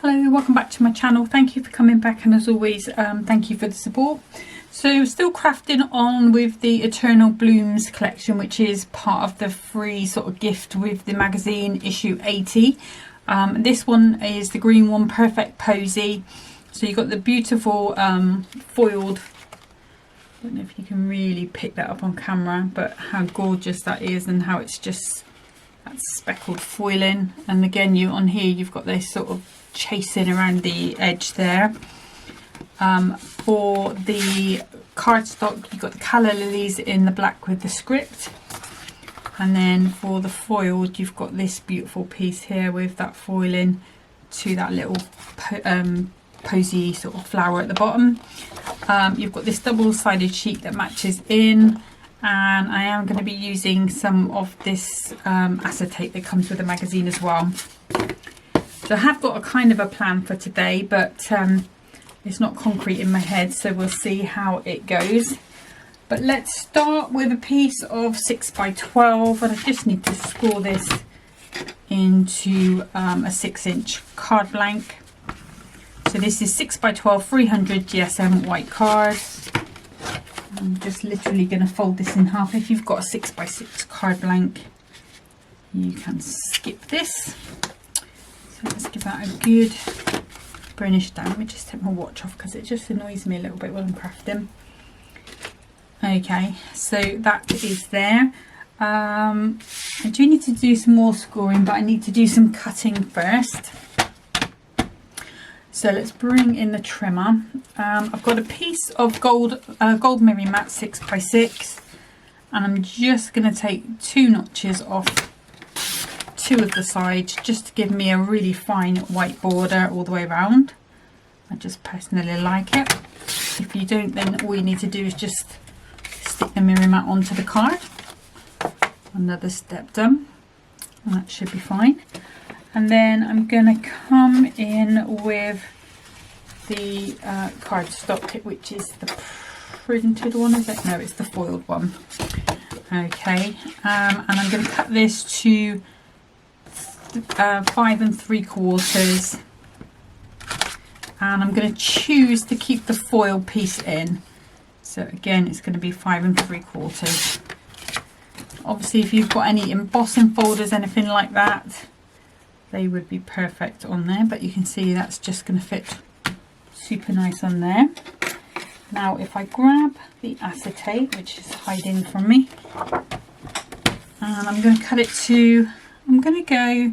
Hello, welcome back to my channel. Thank you for coming back, and as always, thank you for the support. So still crafting on with the Eternal Blooms collection, which is part of the free sort of gift with the magazine issue 80. This one is the green one, Perfect Posy. So you've got the beautiful foiled, I don't know if you can really pick that up on camera, but how gorgeous that is, and how it's just that speckled foiling. And again, you on here you've got this sort of chasing around the edge there. For the cardstock, you've got the calla lilies in the black with the script, and then for the foiled you've got this beautiful piece here with that foiling to that little posy sort of flower at the bottom. You've got this double-sided sheet that matches in, and I am going to be using some of this acetate that comes with the magazine as well. So I have got a kind of a plan for today, but it's not concrete in my head, so we'll see how it goes. But let's start with a piece of 6x12, and I just need to score this into a 6-inch card blank. So this is 6x12 300 GSM white card. I'm just literally going to fold this in half. If you've got a 6x6 card blank, you can skip this. So let's give that a good burnish down. Let me just take my watch off because it just annoys me a little bit when I'm crafting. Okay, so that is there. I do need to do some more scoring, but I need to do some cutting first. So let's bring in the trimmer. I've got a piece of gold Miri Matte 6x6, and I'm just going to take 2 notches off 2 of the sides just to give me a really fine white border all the way around. I just personally like it. If you don't, then all you need to do is just stick the Miri Matte onto the card. Another step done, and that should be fine. And then I'm going to come in with the cardstock, which is the printed one, is it? No, it's the foiled one. Okay, and I'm going to cut this to 5 3/4, and I'm going to choose to keep the foil piece in. So again, it's going to be 5 3/4. Obviously, if you've got any embossing folders, anything like that, they would be perfect on there, but you can see that's just going to fit super nice on there. Now if I grab the acetate, which is hiding from me, and I'm going to cut it to, I'm going to go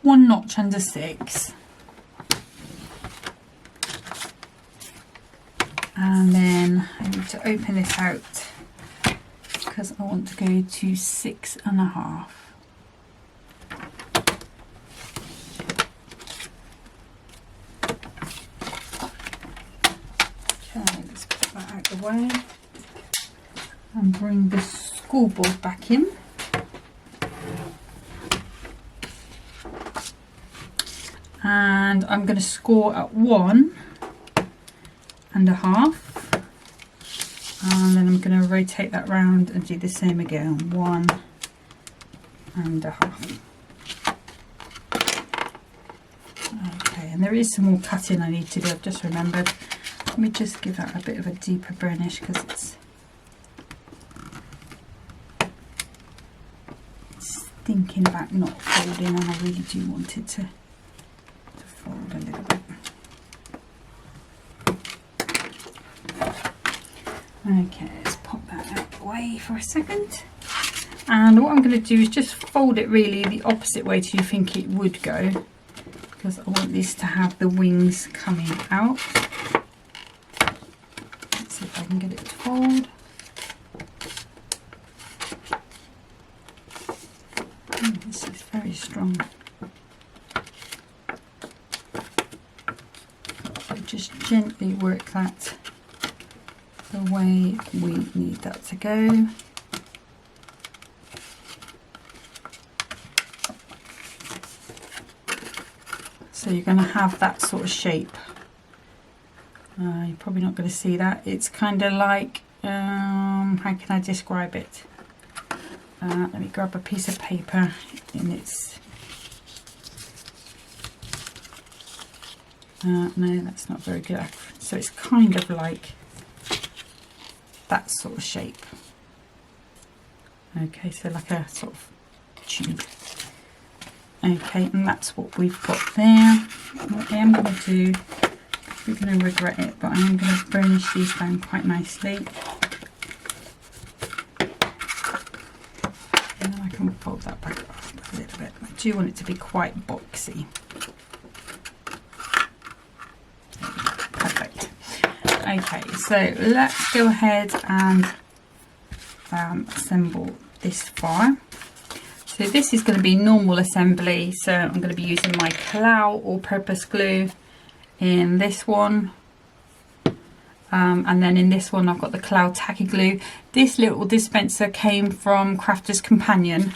1 notch under 6, and then I need to open this out because I want to go to 6.5. Let's put that out of the way and bring the scoreboard back in. And I'm going to score at 1.5, and then I'm going to rotate that round and do the same again, 1.5. Okay, and there is some more cutting I need to do, I've just remembered. Let me just give that a bit of a deeper burnish because it's thinking about not folding, and I really do want it to fold a little bit. Okay, let's pop that out of the way for a second. And what I'm going to do is just fold it really the opposite way to you think it would go, because I want this to have the wings coming out. Let's see if I can get it to fold. This is very strong. So just gently work that the way we need that to go. So you're going to have that sort of shape. You're probably not going to see that. It's kind of like, how can I describe it? Let me grab a piece of paper in its No, that's not very good. So it's kind of like that sort of shape. Okay, so like a sort of tube. Okay, and that's what we've got there. What I am going to do, you're going to regret it, but I am going to burnish these down quite nicely. And then I can fold that back up a little bit. I do want it to be quite boxy. Perfect. Okay, so let's go ahead and assemble this far. So this is going to be normal assembly, so I'm going to be using my Clow all-purpose glue in this one, and then in this one I've got the Clow tacky glue. This little dispenser came from Crafter's Companion.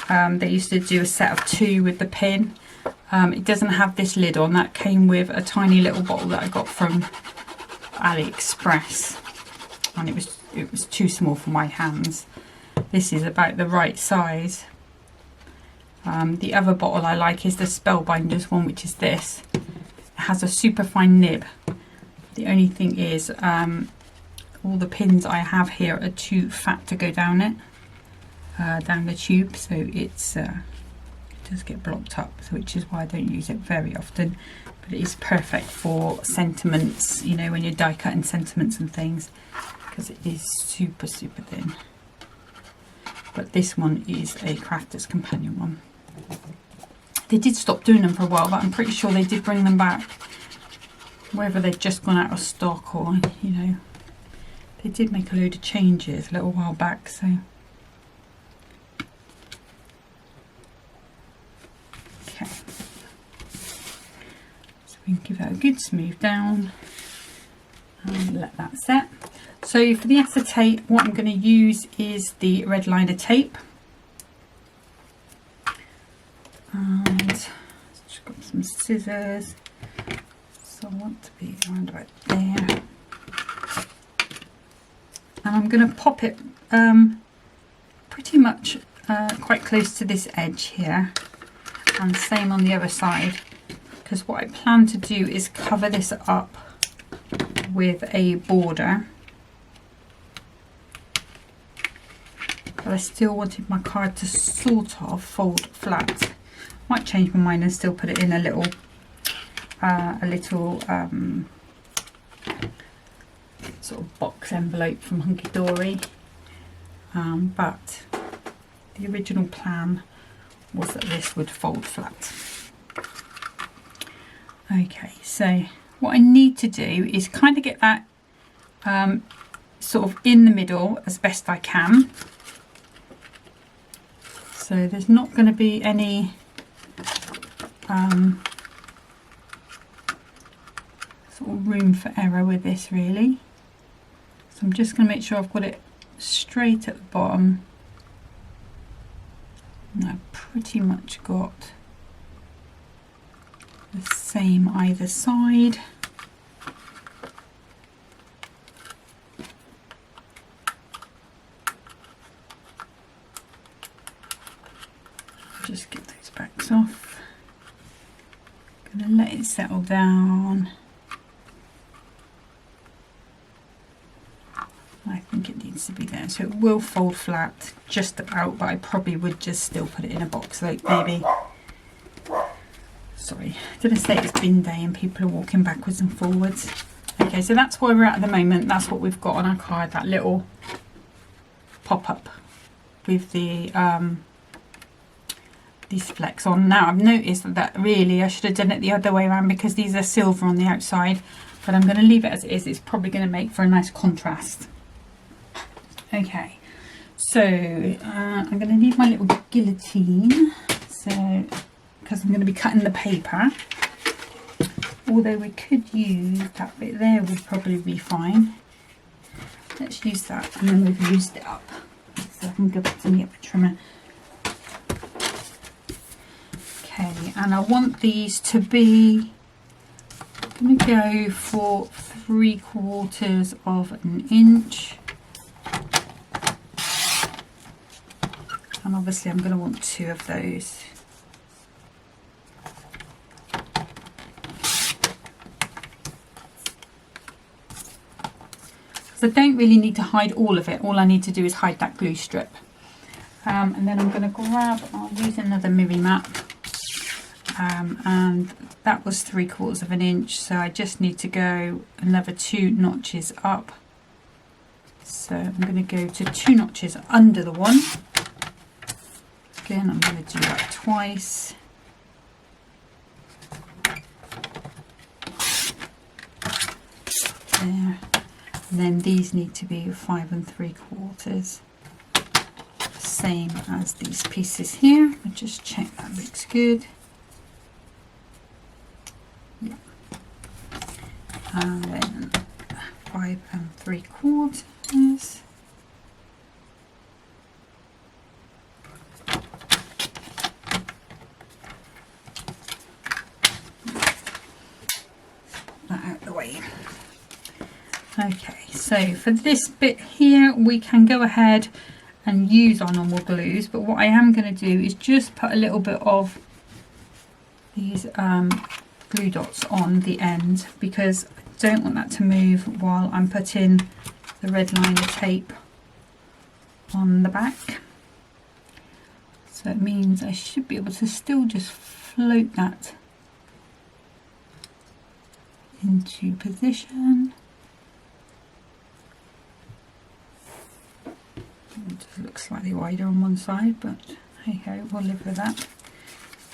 They used to do a set of 2 with the pin. It doesn't have this lid on. That came with a tiny little bottle that I got from AliExpress, and it was too small for my hands. This is about the right size. The other bottle I like is the Spellbinders one, which is this. It has a super fine nib. The only thing is all the pins I have here are too fat to go down it, down the tube, so it does get blocked up, so which is why I don't use it very often. But it is perfect for sentiments, you know, when you're die cutting sentiments and things, because it is super thin. But this one is a Crafter's Companion one. They did stop doing them for a while, but I'm pretty sure they did bring them back. Whether they've just gone out of stock or, you know, they did make a load of changes a little while back, so. Okay. So we can give that a good smooth down and let that set. So for the acetate, what I'm going to use is the red liner tape. And just got some scissors, so I want to be around about there. And I'm going to pop it pretty much quite close to this edge here, and same on the other side, because what I plan to do is cover this up with a border. But I still wanted my card to sort of fold flat. Might change my mind and still put it in a little sort of box envelope from Hunkydory, but the original plan was that this would fold flat. Okay, so what I need to do is kind of get that sort of in the middle as best I can. So there's not going to be any sort of room for error with this really. So I'm just going to make sure I've got it straight at the bottom. And I've pretty much got the same either side. Just get those backs off. Gonna let it settle down. I think it needs to be there, so it will fold flat just about, but I probably would just still put it in a box like maybe. Sorry, did I say it's bin day and people are walking backwards and forwards? Okay, so that's where we're at the moment. That's what we've got on our card, that little pop-up with the these flecks on. Now I've noticed that really I should have done it the other way around, because these are silver on the outside, but I'm going to leave it as it is. It's probably going to make for a nice contrast. Okay, so I'm going to need my little guillotine, so because I'm going to be cutting the paper, although we could use that bit there, would probably be fine. Let's use that, and then we've used it up, so I can go back to the upper trimmer. Okay, and I want these to be, I'm going to go for 3/4 of an inch, and obviously I'm going to want 2 of those. because I don't really need to hide all of it. All I need to do is hide that glue strip. And then I'm going to grab, I'll use another Miri map, and that was 3/4 of an inch, so I just need to go another 2 notches up. So I'm going to go to 2 notches under the one. Again, I'm going to do that twice. There. And then these need to be 5 3/4. Same as these pieces here. I'll just check that looks good. Yeah. And then 5 3/4. That out of the way. Okay, so for this bit here, we can go ahead and use our normal glues, but what I am going to do is just put a little bit of these glue dots on the end, because I don't want that to move while I'm putting the red liner tape on the back. So it means I should be able to still just float that into position. It just looks slightly wider on one side, but hey ho, we'll live with that.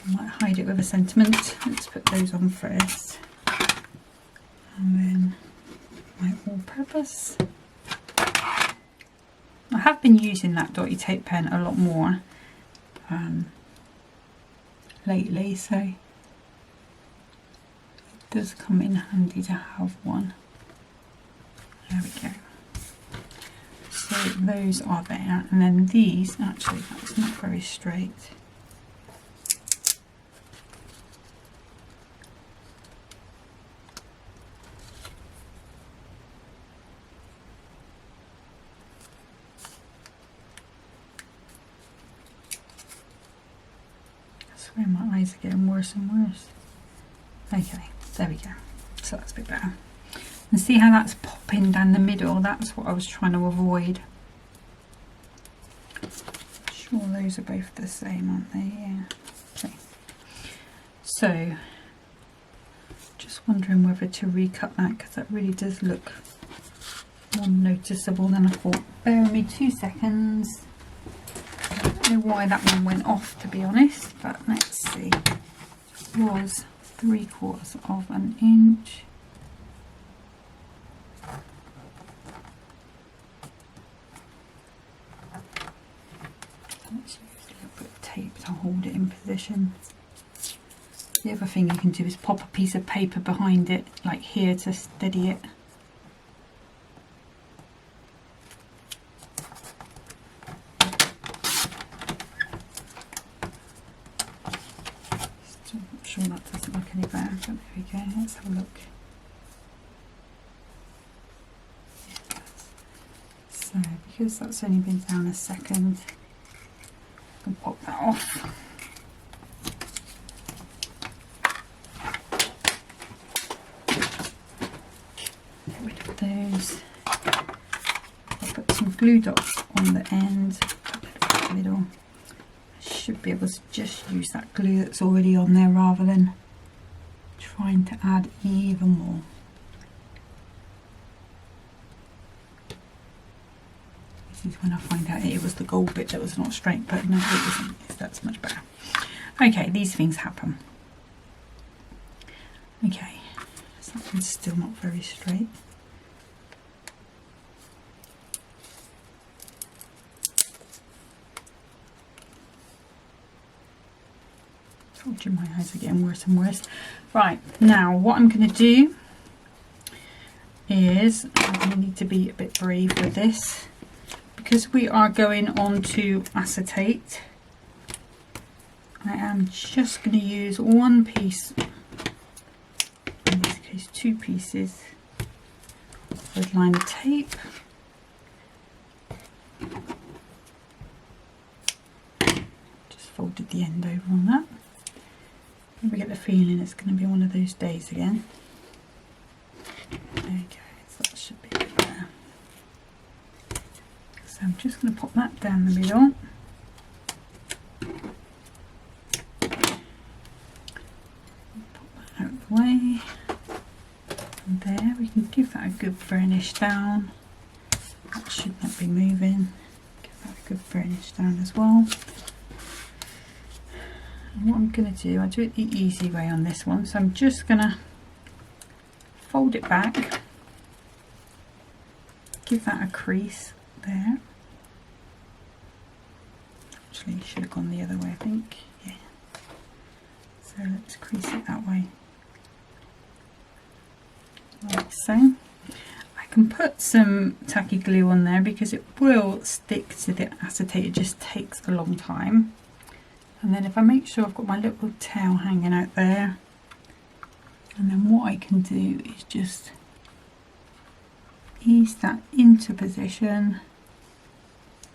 I might hide it with a sentiment. Let's put those on first. And then my all-purpose. I have been using that dotty tape pen a lot more lately, so it does come in handy to have one. There we go. So those are there, and then these, actually that's not very straight. I swear my eyes are getting worse and worse. Okay, there we go. So that's a bit better. And see how that's popping down the middle? That's what I was trying to avoid. I'm sure those are both the same, aren't they? Yeah. Okay. So, just wondering whether to recut that, because that really does look more noticeable than I thought. Bear with me 2 seconds. I don't know why that one went off, to be honest, but let's see. It was 3/4 of an inch. Let's use a little bit of tape to hold it in position. The other thing you can do is pop a piece of paper behind it, like here, to steady it. Still not sure that doesn't look any better, but there we go. Let's have a look. So, because that's only been down a second, I can pop that off. Get rid of those. I'll put some glue dots on the end, a little bit in the middle. I should be able to just use that glue that's already on there rather than trying to add even more. This is when I find out it was the gold bit that was not straight, but no, it isn't. That's much better. Okay, these things happen. Okay, so that one's still not very straight. Told you my eyes are getting worse and worse. Right, now what I'm going to do is I'm going to need to be a bit brave with this. Because we are going on to acetate, I am just going to use one piece, in this case 2 pieces, of liner tape. Just folded the end over on that. I get the feeling it's going to be one of those days again. There you go, so that should be a bit better. I'm just going to pop that down the middle. Pop that out of the way. And there, we can give that a good burnish down. That should not be moving. Give that a good burnish down as well. And what I'm going to do, I do it the easy way on this one, so I'm just going to fold it back, give that a crease there. Actually, should have gone the other way, I think. Yeah. So let's crease it that way. Like so. I can put some tacky glue on there because it will stick to the acetate. It just takes a long time. And then if I make sure I've got my little tail hanging out there, and then what I can do is just ease that into position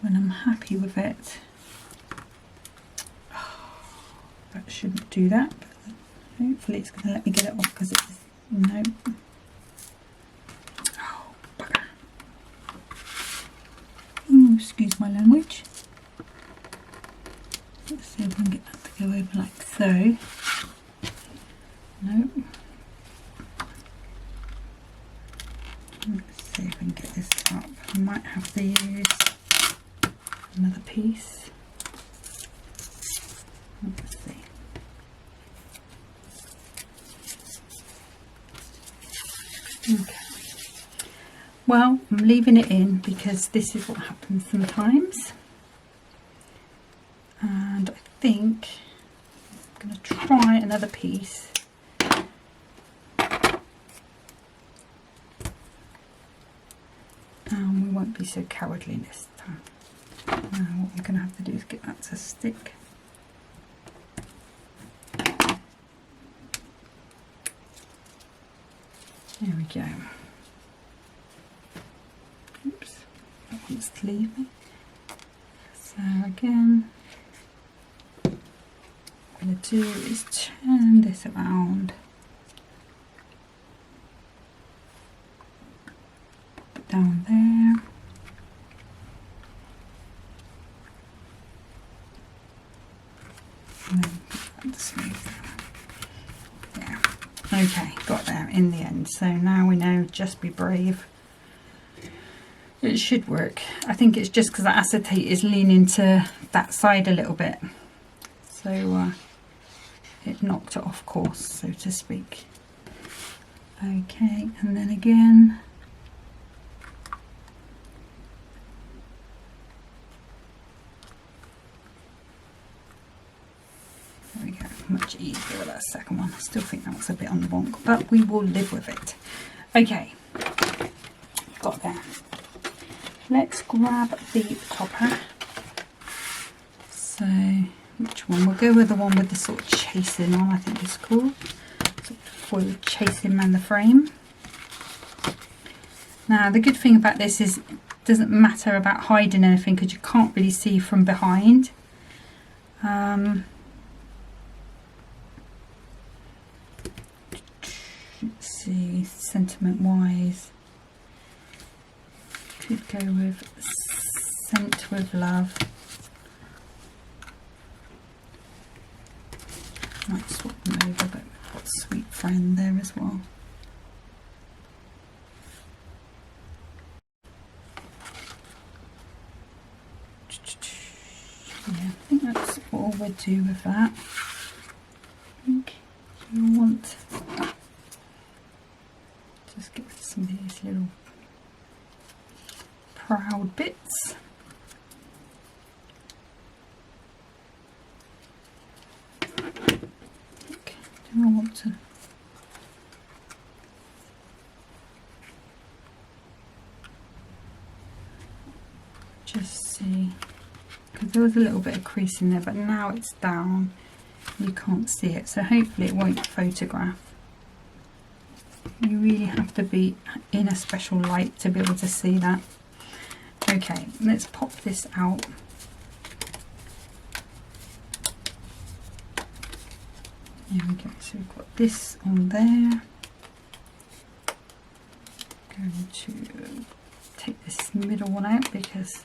when I'm happy with it. That shouldn't do that, but hopefully it's going to let me get it off because it's no. Oh, bugger. Ooh, excuse my language. Let's see if I can get that to go over like so. Nope. Let's see if I can get this up. I might have to use another piece. Let's see. Okay. Well, I'm leaving it in because this is what happens sometimes. And I think I'm going to try another piece. And we won't be so cowardly this time. Now what I'm going to have to do is get that to stick. There we go. Oops, that wants to leave me. So again, what I'm going to do is turn this around. Put it down there. And then put that smooth down. Okay, got there in the end. So now we know, just be brave. It should work. I think it's just because the acetate is leaning to that side a little bit. So it knocked it off course, so to speak. Okay, and then again. There we go, much easier with that second one. I still think that was a bit on the wonk, but we will live with it. Okay, got there. Let's grab the topper. So, which one? We'll go with the one with the sort of chasing on, I think it's called. Sort of foil chasing around the frame. Now, the good thing about this is it doesn't matter about hiding anything because you can't really see from behind. Let's see, sentiment wise, could go with Sent with Love. Might swap them over, but we've got Sweet Friend there as well. Yeah, I think that's all we'll do with that. I think you want just get some of these little proud bits. Okay, do I want to just see, because there was a little bit of crease in there, but now it's down, you can't see it, so hopefully it won't photograph. You really have to be in a special light to be able to see that. Okay, let's pop this out. There we go, so we've got this on there. Going to take this middle one out because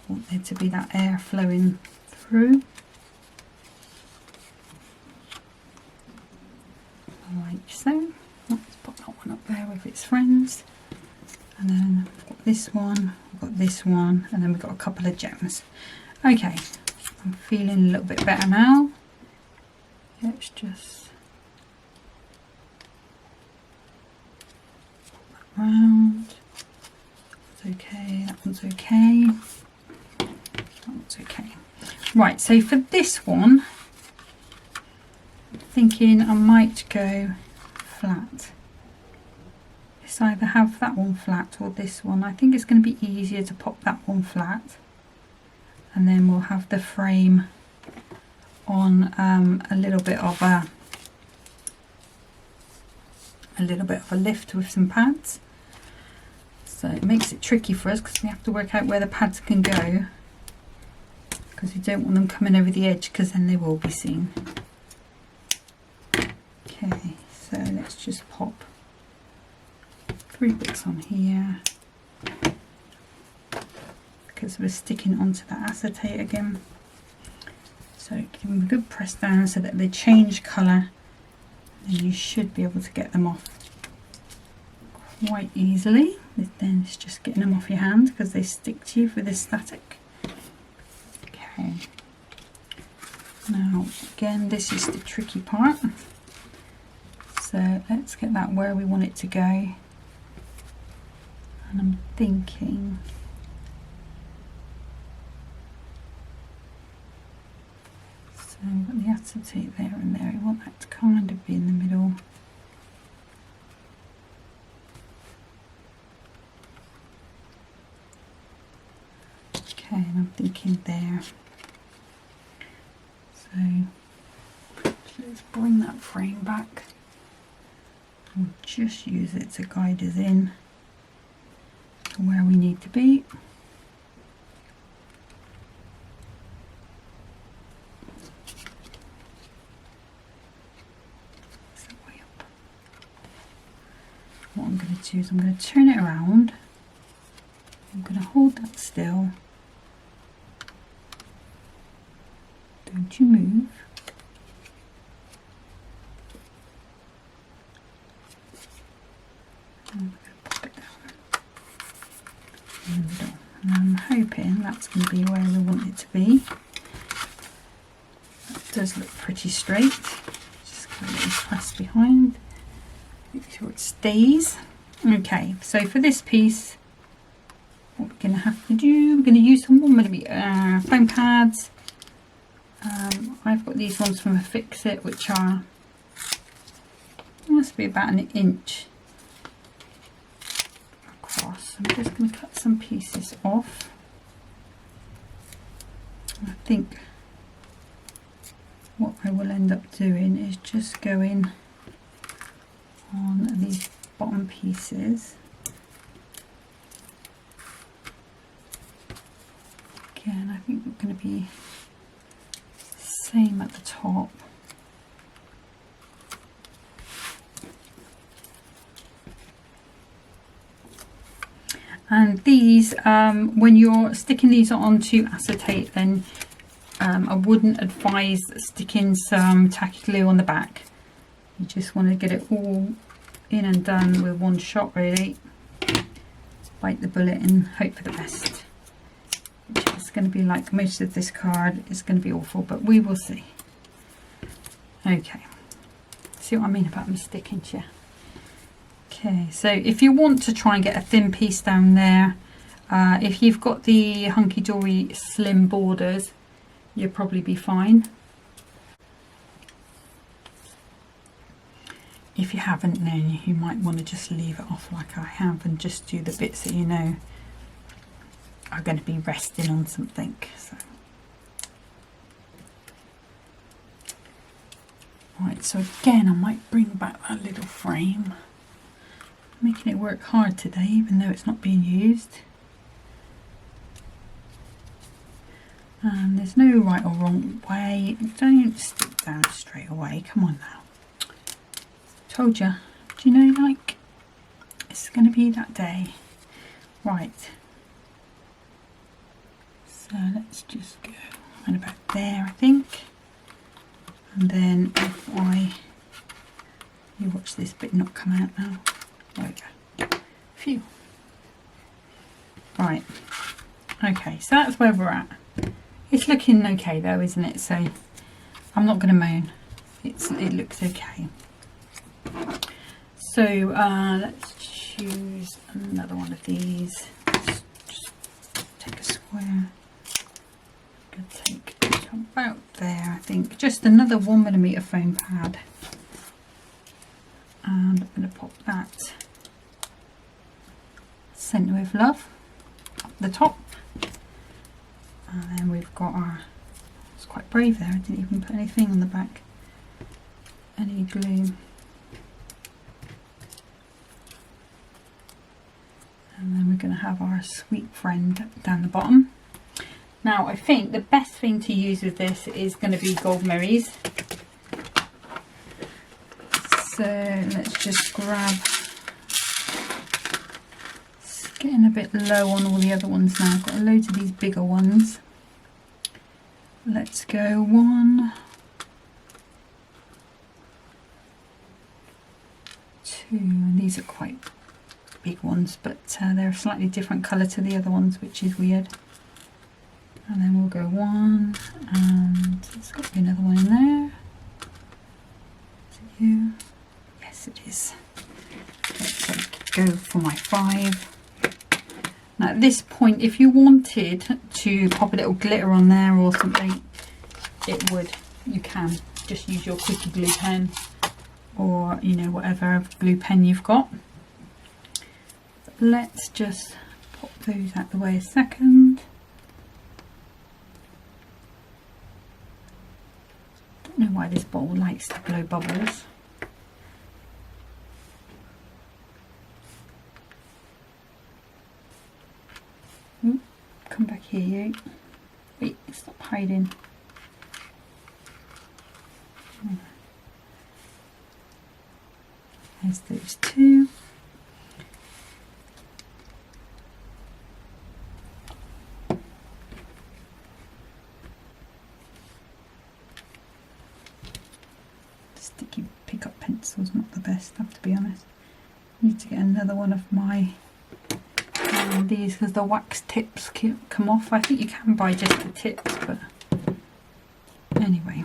want there to be that air flowing through. Like so. Let's put that one up there with its friends. And then we've got this one, we've got this one, and then we've got a couple of gems. Okay, I'm feeling a little bit better now. Let's just put that round. That's okay, that one's okay. That one's okay. Right, so for this one, I'm thinking I might go flat. Let's either have that one flat or this one. I think it's going to be easier to pop that one flat, and then we'll have the frame on a little bit of a lift with some pads. So it makes it tricky for us because we have to work out where the pads can go, because we don't want them coming over the edge, because then they will be seen. Okay, so let's just pop 3 bits on here because we're sticking onto that acetate again. So give them a good press down so that they change colour, and you should be able to get them off quite easily. Then it's just getting them off your hand because they stick to you with this static. Okay, now again, this is the tricky part. So let's get that where we want it to go. And I'm thinking so we've got the acetate there and there. I want that to kind of be in the middle. Okay, and I'm thinking there. So let's bring that frame back. We'll just use it to guide us in to where we need to be. So way up. What I'm going to do is I'm going to turn it around. I'm going to hold that still. Don't you move. And I'm going to pop it down in the middle. And I'm hoping that's going to be where we want it to be. That does look pretty straight. Just give it a little press behind. Make sure it stays. Okay, so for this piece, what we're going to have to do, we're going to use some 1mm foam pads. I've got these ones from a Fix It, which are, must be about 1 inch across. I'm just going to cut some pieces off. I think what I will end up doing is just going on these bottom pieces. Again, I think we're going to be same at the top. And these, when you're sticking these onto acetate, then I wouldn't advise sticking some tacky glue on the back. You just want to get it all in and done with one shot, really. Bite the bullet and hope for the best. It's going to be like most of this card. It's going to be awful, but we will see. Okay, see what I mean about me sticking to you. Okay, so if you want to try and get a thin piece down there, if you've got the Hunkydory slim borders, you'll probably be fine. If you haven't, then you might want to just leave it off like I have and just do the bits that you know are going to be resting on something. So right, so again I might bring back that little frame. I'm making it work hard today, even though it's not being used. And there's no right or wrong way. Don't stick down straight away. Come on now. Told you. Do you know, like, it's going to be that day. Right. let's just go around about there, I think. And then if you watch this bit not come out now. There we go. Phew. Right. Okay, so that's where we're at. It's looking okay though, isn't it? So I'm not going to moan. It looks okay. So let's choose another one of these. Just take a square. I'm going to take it about there, I think. Just another 1mm foam pad. And I'm going to pop that Sent with Love up the top. And then we've got our, it's quite brave there, I didn't even put anything on the back, any glue. And then we're going to have our sweet friend down the bottom. Now I think the best thing to use with this is going to be gold mirrors. So let's just grab, it's getting a bit low on all the other ones now, I've got loads of these bigger ones. Let's go 1, 2, and these are quite big ones, but they're a slightly different colour to the other ones, which is weird. And then we'll go 1, and there's got to be another one in there. Is it you? Yes, it is. Let's go for my 5. Now at this point, if you wanted to pop a little glitter on there or something, you can just use your quickie glue pen, or you know, whatever glue pen you've got. But let's just pop those out the way a second. Don't know why this bottle likes to blow bubbles. Ooh, come back here, you. Wait, stop hiding. There's those 2. Sticky pick-up pencil's not the best, I have to be honest. I need to get another one of my these, because the wax tips come off. I think you can buy just the tips, but anyway,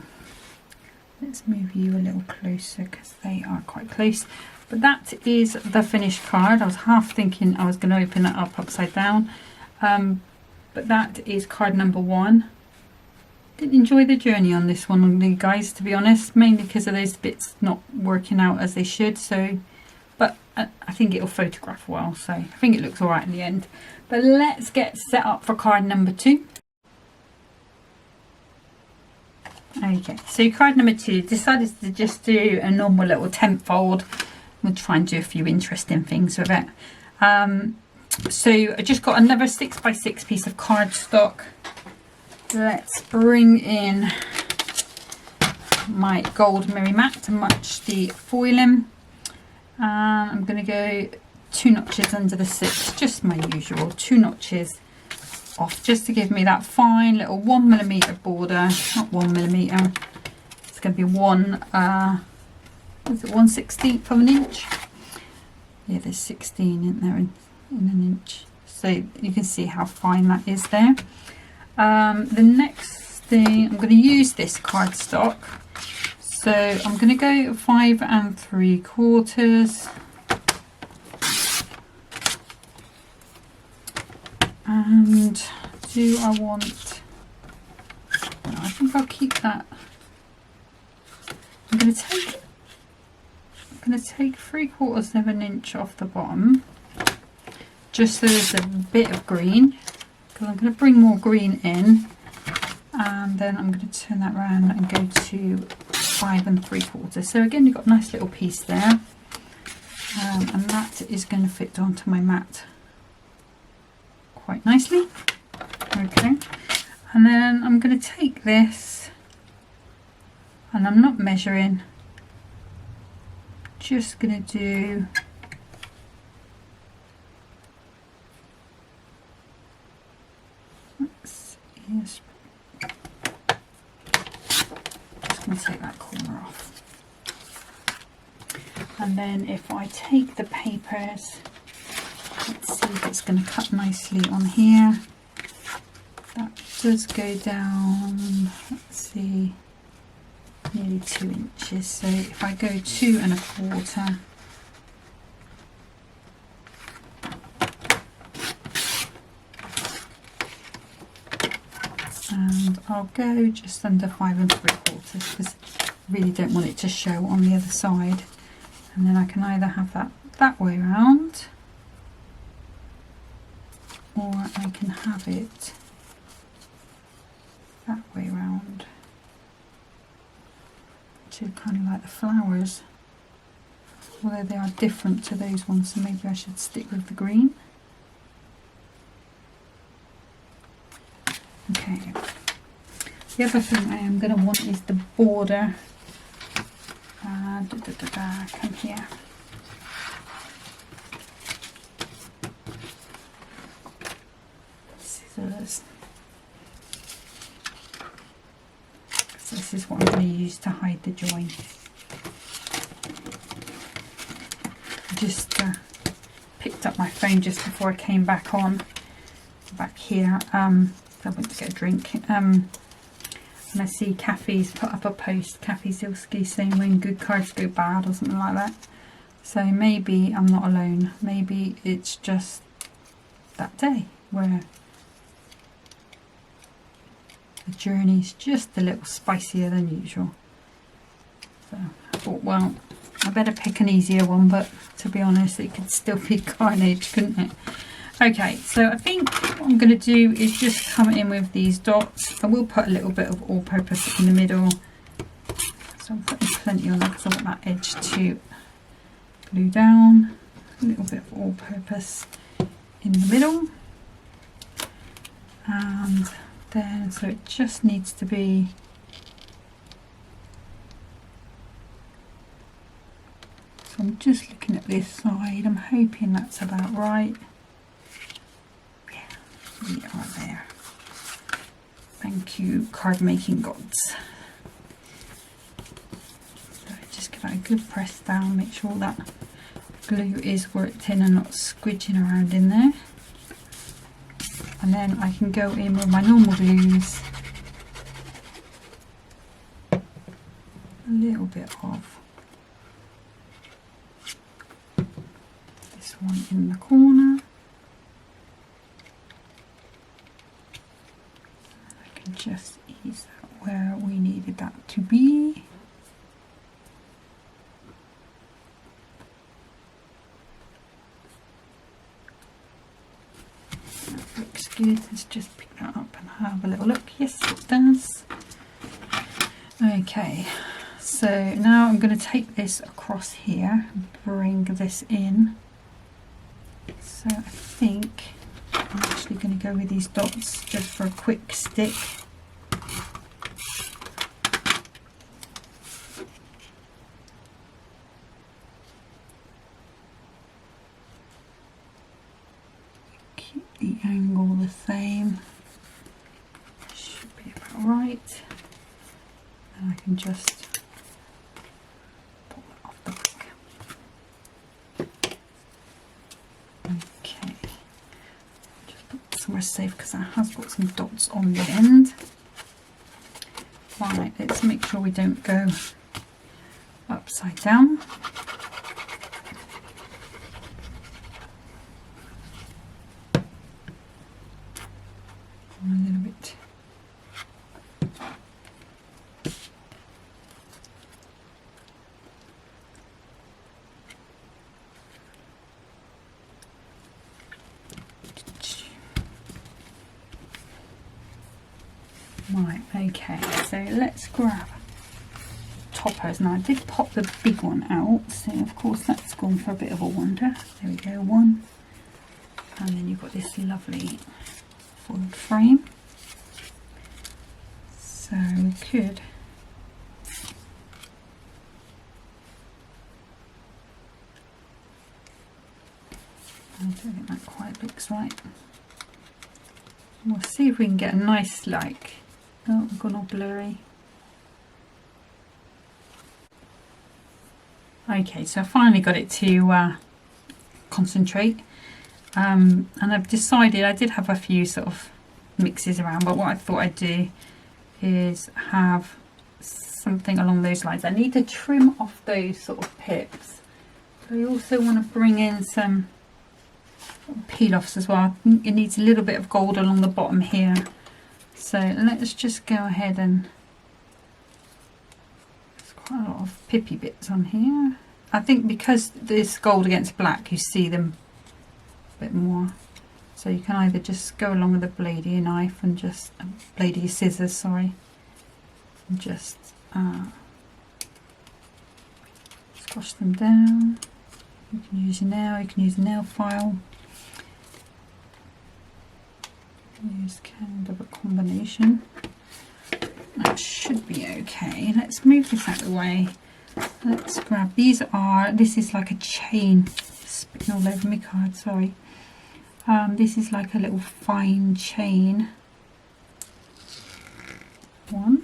let's move you a little closer because they are quite close. But that is the finished card. I was half thinking I was going to open it up upside down, but that is card number 1. Didn't enjoy the journey on this one, guys, to be honest, mainly because of those bits not working out as they should. So, but I think it'll photograph well, so I think it looks all right in the end. But let's get set up for card number 2. Okay, so card number 2, decided to just do a normal little tent fold. We'll try and do a few interesting things with it. So I just got another 6x6 piece of cardstock. Let's bring in my gold mirror mat to match the foiling. I'm going to go 2 notches under the 6, just my usual 2 notches off, just to give me that fine little 1mm border. Not 1mm, it's going to be 1/16 of an inch. Yeah, there's 16 in there in an inch, so you can see how fine that is there. The next thing, I'm going to use this cardstock, so I'm going to go 5 3/4, and do I want, well, I think I'll keep that. I'm going to take 3/4 of an inch off the bottom, just so there's a bit of green, because I'm going to bring more green in, and then I'm going to turn that around and go to 5 3/4. So again, you've got a nice little piece there, and that is going to fit onto my mat quite nicely. Okay, and then I'm going to take this, and I'm not measuring, just going to do let's And then if I take the papers, let's see if it's going to cut nicely on here. That does go down, let's see, nearly 2 inches. So if I go 2 1/4, and I'll go just under 5 3/4 because I really don't want it to show on the other side. And then I can either have that way round, or I can have it that way round, to kind of like the flowers, although they are different to those ones, so maybe I should stick with the green. Okay, the other thing I am going to want is the border. Come here. Scissors. This is what I'm going to use to hide the join. Just picked up my phone just before I came back here. I went to get a drink. And I see Kathy's put up a post, Kathy Zilski, saying when good cards go bad or something like that. So maybe I'm not alone. Maybe it's just that day where the journey's just a little spicier than usual. So I thought, well, I better pick an easier one, but to be honest, it could still be carnage, couldn't it? Okay, so I think what I'm going to do is just come in with these dots. I will put a little bit of all-purpose in the middle. So I'm putting plenty on there because I want that edge to glue down. A little bit of all-purpose in the middle. And then, so it just needs to be so I'm just looking at this side. I'm hoping that's about right. We are there. Thank you, card making gods. So just give that a good press down, make sure that glue is worked in and not squidging around in there. And then I can go in with my normal glues. A little bit of this one in the corner. Just ease that where we needed that to be. That looks good. Let's just pick that up and have a little look. Yes, it does. Okay, so now I'm going to take this across here and bring this in. So I think I'm actually going to go with these dots just for a quick stick. Keep the angle the same. Should be about right. And I can just pull that off the back. Okay. Somewhere safe because that has got some dots on the end. Right, let's make sure we don't go upside down. A little bit. Right, okay, so let's grab toppers. Now I did pop the big one out, so of course that's gone for a bit of a wander. There we go, one. And then you've got this lovely foiled frame. So we could I don't think that quite looks right. We'll see if we can get a nice, like, oh, we've gone all blurry. Okay, so I finally got it to concentrate, and I've decided, I did have a few sort of mixes around, but what I thought I'd do is have something along those lines. I need to trim off those sort of pips. I also want to bring in some peel offs as well. I think it needs a little bit of gold along the bottom here, so let's just go ahead and there's quite a lot of pippy bits on here. I think because there's gold against black, you see them a bit more, so you can either just go along with a bladey knife and just bladey scissors, sorry, and just squash them down. You can use your nail, you can use a nail file, use kind of a combination. That should be okay. Let's move this out of the way. Let's grab, this is like a chain, spitting all over my card, sorry. This is like a little fine chain one.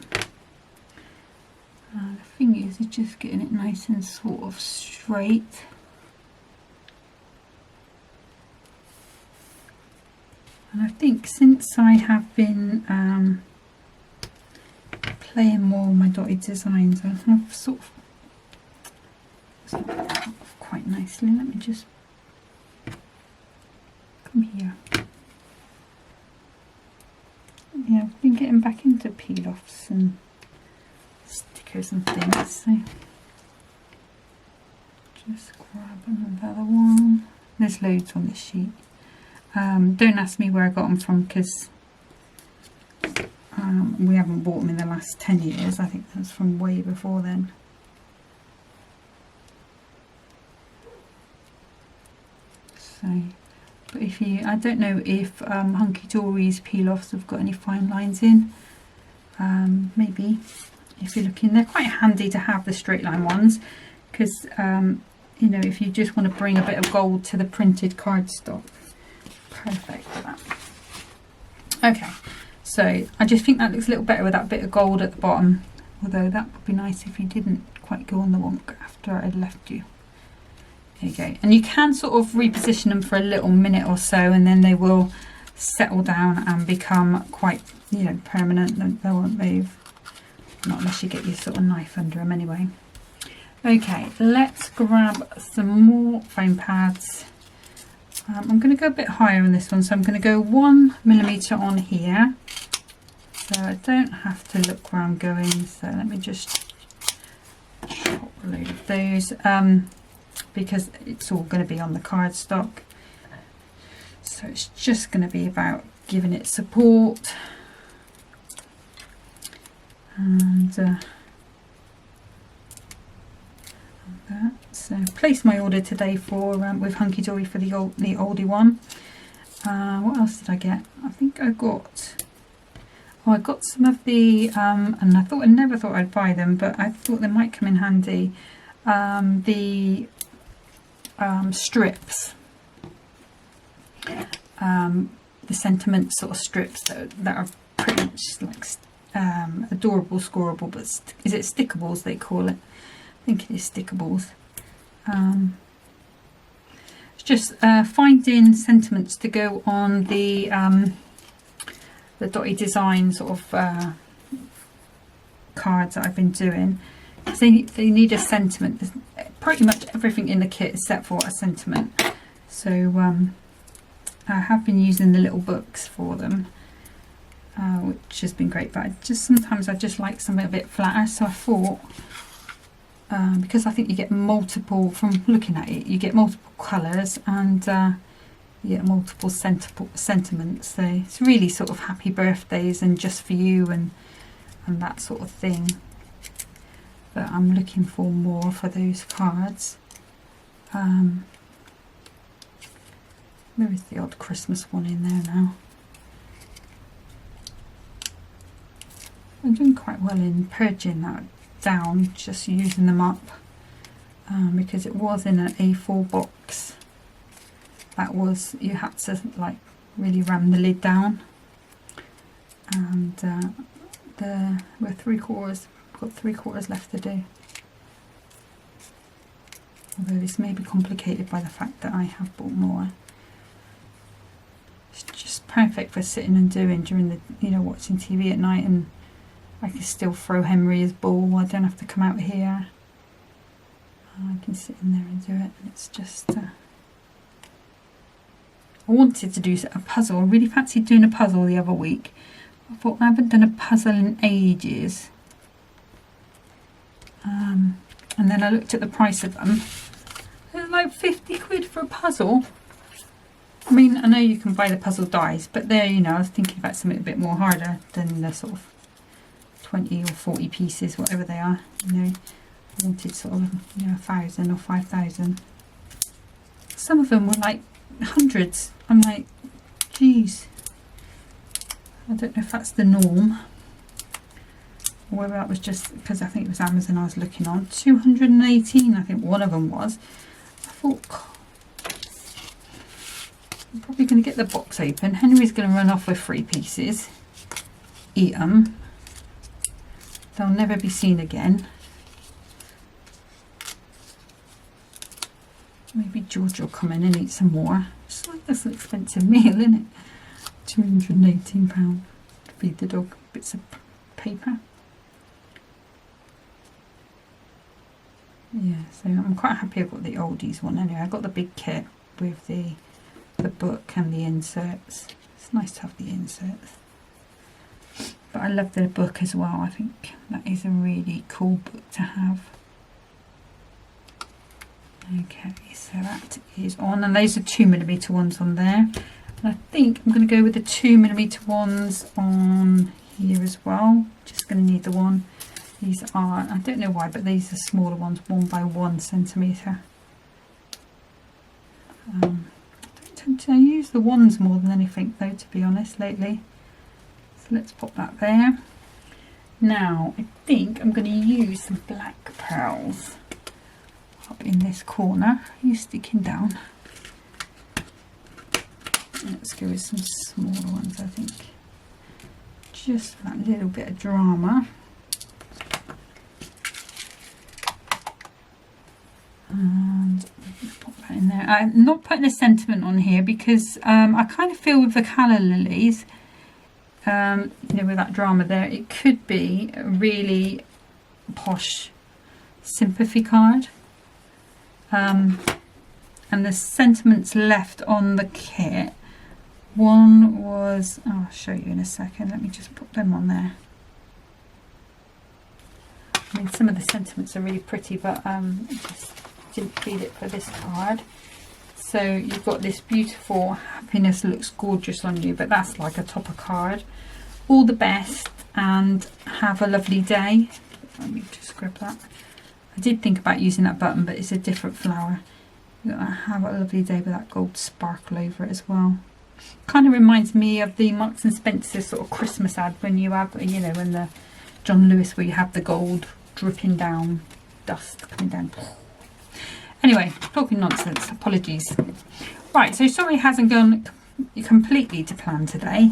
The thing is just getting it nice and sort of straight. And I think since I have been playing more with my dotted designs, I have sort of quite nicely. Let me just come here. Yeah, I've been getting back into peel offs and stickers and things, so just grab another one. There's loads on this sheet. Don't ask me where I got them from, because we haven't bought them in the last 10 years. I think that's from way before then. So, but if you, I don't know if Hunkydory's peel offs have got any fine lines in. Maybe if you're looking, they're quite handy to have, the straight line ones, because you know, if you just want to bring a bit of gold to the printed cardstock, perfect for that. Okay, so I just think that looks a little better with that bit of gold at the bottom, although that would be nice if you didn't quite go on the wonk after I'd left you. There you go. And you can sort of reposition them for a little minute or so, and then they will settle down and become quite, you know, permanent. They won't move, not unless you get your sort of knife under them anyway. Okay, let's grab some more foam pads. I'm going to go a bit higher on this one, so I'm going to go 1mm on here, so I don't have to look where I'm going. So let me just chop a load of those, because it's all going to be on the cardstock, so it's just going to be about giving it support. And that. So placed my order today for with Hunkydory for the oldie one. What else did I get? I think I got, oh, I got some of the and I never thought I'd buy them, but I thought they might come in handy. The strips, the sentiment sort of strips that are pretty much like adorable, scoreable, but is it stickables they call it? I think it is stickables. It's just finding sentiments to go on the dotty design sort of cards that I've been doing. They need a sentiment. There's pretty much everything in the kit is set for a sentiment. So I have been using the little books for them, which has been great. But sometimes I just like something a bit flatter. So I thought, because I think you get multiple, from looking at it, you get multiple colours and you get multiple sentiments. So it's really sort of happy birthdays and just for you and that sort of thing. But I'm looking for more for those cards. There is the odd Christmas one in there now. I'm doing quite well in purging that down, just using them up, because it was in an A4 box. That was, you had to like really ram the lid down, and we're 3/4, got 3/4 left to do. although this may be complicated by the fact that I have bought more. It's just perfect for sitting and doing during the, you know, watching TV at night, and I can still throw Henry's ball. I don't have to come out here. I can sit in there and do it. It's just I wanted to do a puzzle. I really fancied doing a puzzle the other week. I thought I haven't done a puzzle in ages. And then I looked at the price of them. It was like 50 quid for a puzzle. I mean, I know you can buy the puzzle dies, but there, you know, I was thinking about something a bit more harder than the sort of 20 or 40 pieces, whatever they are. You know, I wanted sort of, you know, 1,000 or 5,000. Some of them were like hundreds. I'm like, geez. I don't know if that's the norm, or whether that was just because I think it was Amazon I was looking on. 218, I think one of them was. I thought, God, I'm probably going to get the box open. Henry's going to run off with 3 pieces. Eat them. They'll never be seen again. Maybe George will come in and eat some more. It's like that's an expensive meal, isn't it? £218 to feed the dog bits of paper. Yeah, so I'm quite happy I've got the oldies one anyway. I got the big kit with the book and the inserts. It's nice to have the inserts. But I love the book as well. I think that is a really cool book to have. Okay, so that is on, and those are 2mm ones on there. And I think I'm going to go with the 2mm ones on here as well. Just going to need the one. These are, I don't know why, but these are smaller ones, 1 by 1 centimetre. I don't tend to use the ones more than anything though, to be honest, lately. So let's pop that there. Now, I think I'm going to use some black pearls up in this corner. You sticking down. Let's go with some smaller ones, I think. Just for that little bit of drama. And pop that in there. I'm not putting a sentiment on here because I kind of feel with the calla lilies, you know, with that drama there, it could be a really posh sympathy card. And the sentiments left on the kit, one was, I'll show you in a second, let me just put them on there. I mean, some of the sentiments are really pretty, but I just didn't feel it for this card. So you've got this beautiful happiness looks gorgeous on you, but that's like a topper card. All the best and have a lovely day. Let me just grab that. I did think about using that button, but it's a different flower. You're gonna have a lovely day with that gold sparkle over it as well. Kind of reminds me of the Marks and Spencer sort of Christmas ad when you have, you know, when the John Lewis, where you have the gold dripping down, dust coming down. Anyway, talking nonsense, apologies. Right, so sorry it hasn't gone completely to plan today,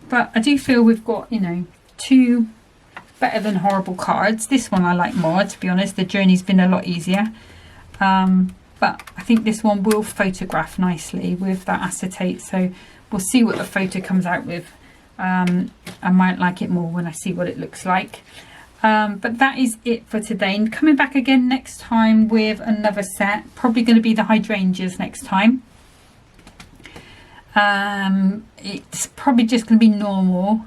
but I do feel we've got, you know, 2 better than horrible cards. This one I like more, to be honest. The journey's been a lot easier, but I think this one will photograph nicely with that acetate, so we'll see what the photo comes out with. I might like it more when I see what it looks like. But that is it for today, and coming back again next time with another set, probably going to be the hydrangeas next time. It's probably just going to be normal.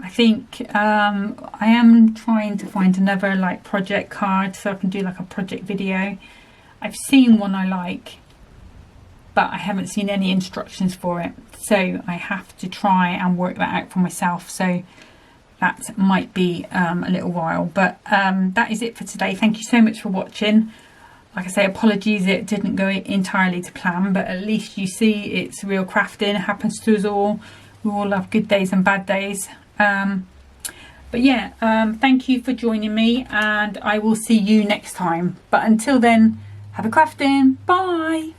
I think I am trying to find another like project card so I can do like a project video. I've seen one I like, but I haven't seen any instructions for it, so I have to try and work that out for myself. So that might be a little while, but that is it for today. Thank you so much for watching. Like I say, apologies it didn't go entirely to plan, but at least you see it's real crafting. It happens to us all. We all have good days and bad days. But yeah, thank you for joining me, and I will see you next time. But until then, have a crafting. Bye.